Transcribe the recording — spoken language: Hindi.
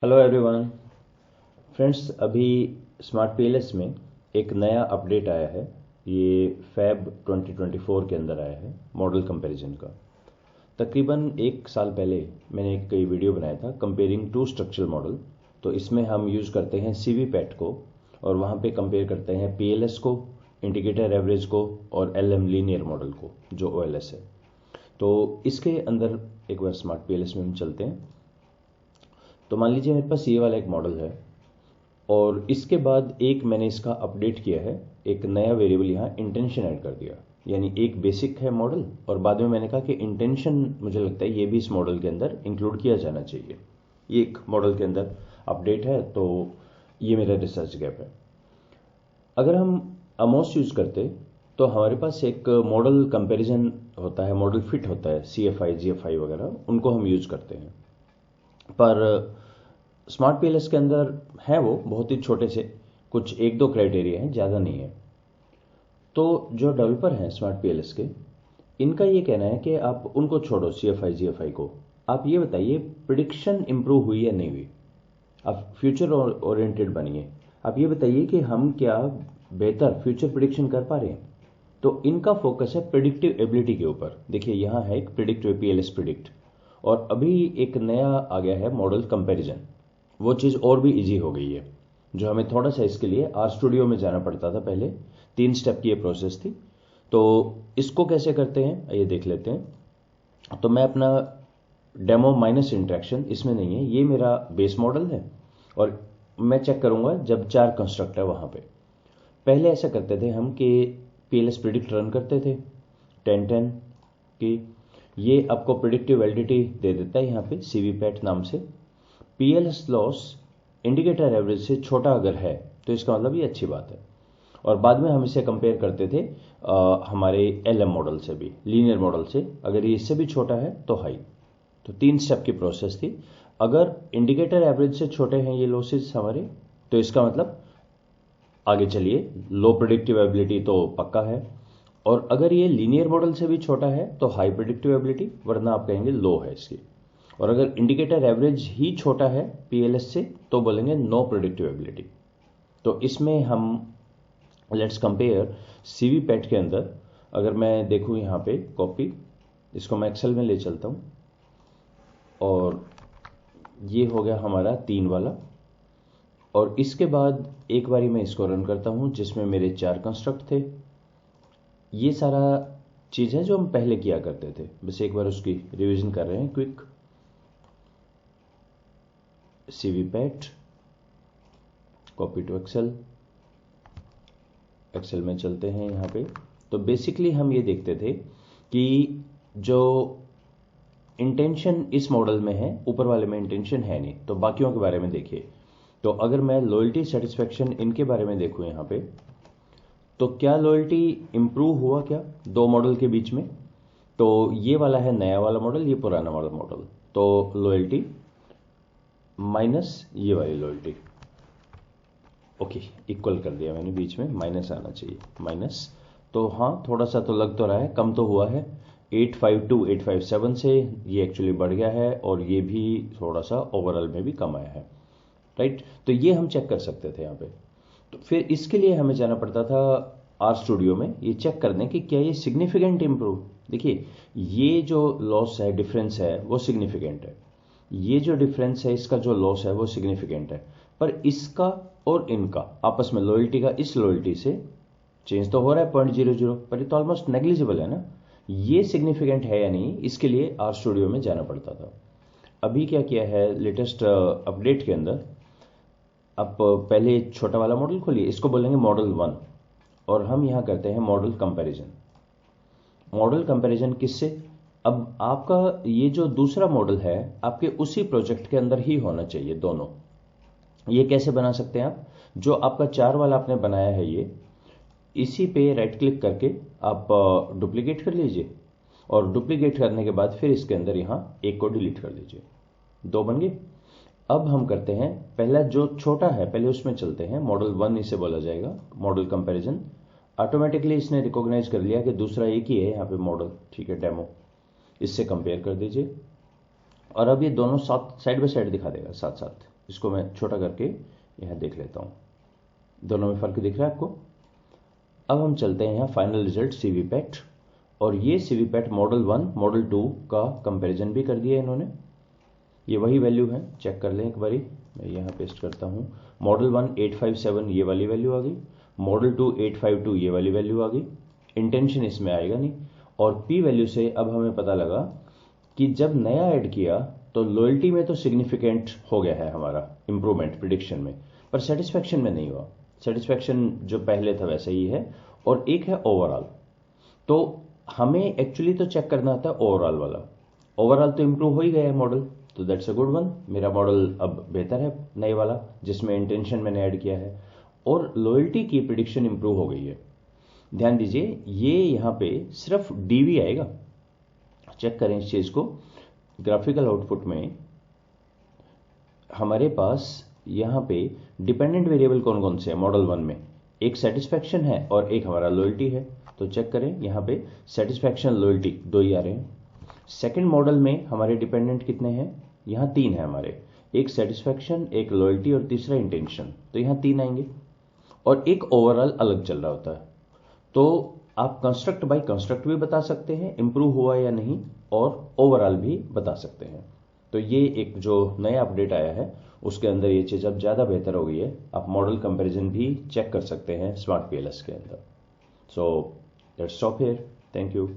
Hello everyone friends. अभी स्मार्ट पीएलएस में एक नया अपडेट आया है। ये फैब 2024 के अंदर आया है मॉडल कंपैरिजन का। तकरीबन एक साल पहले मैंने एक कई वीडियो बनाया था कंपेयरिंग टू स्ट्रक्चरल मॉडल। तो इसमें हम यूज़ करते हैं सीवी पैट को और वहाँ पे कंपेयर करते हैं पीएलएस को, इंडिकेटर एवरेज को और एलएम लीनियर मॉडल को जो ओएलएस है। तो इसके अंदर एक बार स्मार्ट पीएलएस में हम चलते हैं। तो मान लीजिए मेरे पास ये वाला एक मॉडल है और इसके बाद एक मैंने इसका अपडेट किया है, एक नया वेरिएबल यहाँ इंटेंशन ऐड कर दिया। यानी एक बेसिक है मॉडल और बाद में मैंने कहा कि इंटेंशन मुझे लगता है ये भी इस मॉडल के अंदर इंक्लूड किया जाना चाहिए। ये एक मॉडल के अंदर अपडेट है, तो ये मेरा रिसर्च गैप है। अगर हम अमोस यूज करते तो हमारे पास एक मॉडल कंपैरिजन होता है, मॉडल फिट होता है, CFI GFI वगैरह, उनको हम यूज करते हैं। पर स्मार्ट पीएलएस के अंदर है वो बहुत ही छोटे से कुछ एक दो क्राइटेरिया हैं, ज़्यादा नहीं है। तो जो डेवलपर हैं स्मार्ट पीएलएस के, इनका ये कहना है कि आप उनको छोड़ो CFI GFI को, आप ये बताइए प्रिडिक्शन इंप्रूव हुई या नहीं हुई। आप फ्यूचर ओरिएंटेड बनिए, आप ये बताइए कि हम क्या बेहतर फ्यूचर प्रिडिक्शन कर पा रहे हैं। तो इनका फोकस है प्रिडिक्टिव एबिलिटी के ऊपर। देखिए यहाँ है एक प्रिडिक्टिव पीएलएस प्रिडिक्ट, और अभी एक नया आ गया है मॉडल कंपैरिजन। वो चीज़ और भी इजी हो गई है, जो हमें थोड़ा सा इसके लिए आर स्टूडियो में जाना पड़ता था पहले। 3 स्टेप की ये प्रोसेस थी। तो इसको कैसे करते हैं ये देख लेते हैं। तो मैं अपना डेमो माइनस इंट्रैक्शन इसमें नहीं है, ये मेरा बेस मॉडल है और मैं चेक करूंगा जब 4 कंस्ट्रक्ट है वहां पे। पहले ऐसा करते थे हम कि पीएलएस प्रिडिक्ट रन करते थे 10-10 की। ये आपको प्रिडिक्टिव वैलिडिटी दे देता है यहाँ पे सीवीपैट नाम से। पीएलएस लॉस इंडिकेटर एवरेज से छोटा अगर है तो इसका मतलब ये अच्छी बात है। और बाद में हम इसे कंपेयर करते थे हमारे एलएम मॉडल से भी, लीनियर मॉडल से। अगर ये इससे भी छोटा है तो हाई। तो 3 स्टेप की प्रोसेस थी। अगर इंडिकेटर एवरेज से छोटे हैं ये लॉसेस हमारे, तो इसका मतलब आगे चलिए लो प्रिडिक्टिव एबिलिटी तो पक्का है। और अगर ये लीनियर मॉडल से भी छोटा है तो हाई प्रिडिक्टिव एबिलिटी, वरना आप कहेंगे लो है इसकी। और अगर इंडिकेटर एवरेज ही छोटा है पीएलएस से तो बोलेंगे नो प्रिडिक्टिव एबिलिटी। तो इसमें हम लेट्स कंपेयर सीवी पैट के अंदर। अगर मैं देखूं यहाँ पे कॉपी, इसको मैं एक्सेल में ले चलता हूँ और ये हो गया हमारा 3 वाला। और इसके बाद एक बारी मैं इसको रन करता हूँ जिसमें मेरे 4 कंस्ट्रक्ट थे। ये सारा चीज़ है जो हम पहले किया करते थे, बस एक बार उसकी रिवीजन कर रहे हैं क्विक। सीवीपैट, कॉपी टू एक्सेल, एक्सेल में चलते हैं यहाँ पे। तो बेसिकली हम ये देखते थे कि जो इंटेंशन इस मॉडल में है, ऊपर वाले में इंटेंशन है नहीं, तो बाकियों के बारे में देखिए। तो अगर मैं लॉयल्टी सेटिस्फेक्शन इनके बारे में देखूं यहाँ पे, तो क्या लॉयल्टी इंप्रूव हुआ क्या 2 मॉडल के बीच में। तो ये वाला है नया वाला मॉडल, ये पुराना वाला मॉडल। तो लॉयल्टी माइनस ये वाली लॉयल्टी, ओके, इक्वल कर दिया मैंने, बीच में माइनस आना चाहिए, माइनस। तो हाँ थोड़ा सा तो लग तो रहा है, कम तो हुआ है। 852 857 से ये एक्चुअली बढ़ गया है और ये भी थोड़ा सा ओवरऑल में भी कम आया है, राइट। तो ये हम चेक कर सकते थे यहाँ पे। तो फिर इसके लिए हमें जाना पड़ता था आर स्टूडियो में ये चेक करने कि क्या ये सिग्निफिकेंट इंप्रूव। देखिए ये जो लॉस है, डिफरेंस है, वो सिग्निफिकेंट है। ये जो डिफरेंस है, इसका जो लॉस है वो सिग्निफिकेंट है। पर इसका और इनका आपस में लॉयल्टी का इस लॉयल्टी से चेंज तो हो रहा है 0.00, पर ये तो ऑलमोस्ट नेग्लिजिबल है ना। ये सिग्निफिकेंट है या नहीं, इसके लिए आर स्टूडियो में जाना पड़ता था। अभी क्या किया है लेटेस्ट अपडेट के अंदर, आप पहले छोटा वाला मॉडल खोलिए, इसको बोलेंगे मॉडल 1 और हम यहाँ करते हैं मॉडल कंपैरिजन। मॉडल कंपैरिजन किससे? अब आपका ये जो दूसरा मॉडल है आपके उसी प्रोजेक्ट के अंदर ही होना चाहिए दोनों। ये कैसे बना सकते हैं आप? जो आपका 4 वाला आपने बनाया है ये, इसी पे राइट क्लिक करके आप डुप्लीकेट कर लीजिए और डुप्लीकेट करने के बाद फिर इसके अंदर यहाँ एक को डिलीट कर दीजिए। 2 बन गए। अब हम करते हैं पहला जो छोटा है पहले उसमें चलते हैं, मॉडल 1 इसे बोला जाएगा, मॉडल कंपैरिजन। ऑटोमेटिकली इसने रिकॉग्नाइज कर लिया कि दूसरा एक ही है यहाँ पे मॉडल, ठीक है, डेमो। इससे कंपेयर कर दीजिए और अब ये दोनों साथ साइड बाय साइड दिखा देगा साथ साथ, इसको मैं छोटा करके यहाँ देख लेता हूँ, दोनों में फ़र्क दिख रहा है आपको। अब हम चलते हैं यहाँ फाइनल रिजल्ट CVPAT, और ये CVPAT मॉडल 1 मॉडल 2 का कंपैरिजन भी कर दिया है इन्होंने। ये वही वैल्यू है, चेक कर लें एक बारी। मैं यहाँ पेस्ट करता हूँ। मॉडल 1 857 ये वाली वैल्यू आ गई, मॉडल 2 852 ये वाली वैल्यू आ गई। इंटेंशन इसमें आएगा नहीं। और P वैल्यू से अब हमें पता लगा कि जब नया ऐड किया तो लॉयल्टी में तो सिग्निफिकेंट हो गया है हमारा इंप्रूवमेंट प्रिडिक्शन में, पर सेटिस्फैक्शन में नहीं हुआ। सेटिस्फैक्शन जो पहले था वैसे ही है। और एक है ओवरऑल, तो हमें एक्चुअली तो चेक करना था ओवरऑल वाला। ओवरऑल तो इंप्रूव हो ही गया है मॉडल, तो दैट्स अ गुड वन। मेरा मॉडल अब बेहतर है नए वाला, जिसमें इंटेंशन मैंने ऐड किया है, और लॉयल्टी की प्रिडिक्शन इंप्रूव हो गई है। ध्यान दीजिए, ये यहाँ पे सिर्फ डीवी आएगा। चेक करें इस चीज को। ग्राफिकल आउटपुट में हमारे पास यहाँ पे डिपेंडेंट वेरिएबल कौन कौन से हैं मॉडल 1 में? एक सेटिस्फैक्शन है और एक हमारा लॉयल्टी है। तो चेक करें यहाँ पे सेटिस्फैक्शन लॉयल्टी दो ही आ रहे हैं। सेकंड मॉडल में हमारे डिपेंडेंट कितने हैं? यहाँ 3 है हमारे, एक सेटिस्फैक्शन, एक लॉयल्टी और तीसरा इंटेंशन। तो यहाँ 3 आएंगे, और एक ओवरऑल अलग चल रहा होता है। तो आप कंस्ट्रक्ट बाय कंस्ट्रक्ट भी बता सकते हैं इंप्रूव हुआ या नहीं, और ओवरऑल भी बता सकते हैं। तो ये एक जो नया अपडेट आया है उसके अंदर ये चीज़ अब ज़्यादा बेहतर हो गई है। आप मॉडल कंपैरिजन भी चेक कर सकते हैं स्मार्ट PLS के अंदर। So let's stop here. Thank you.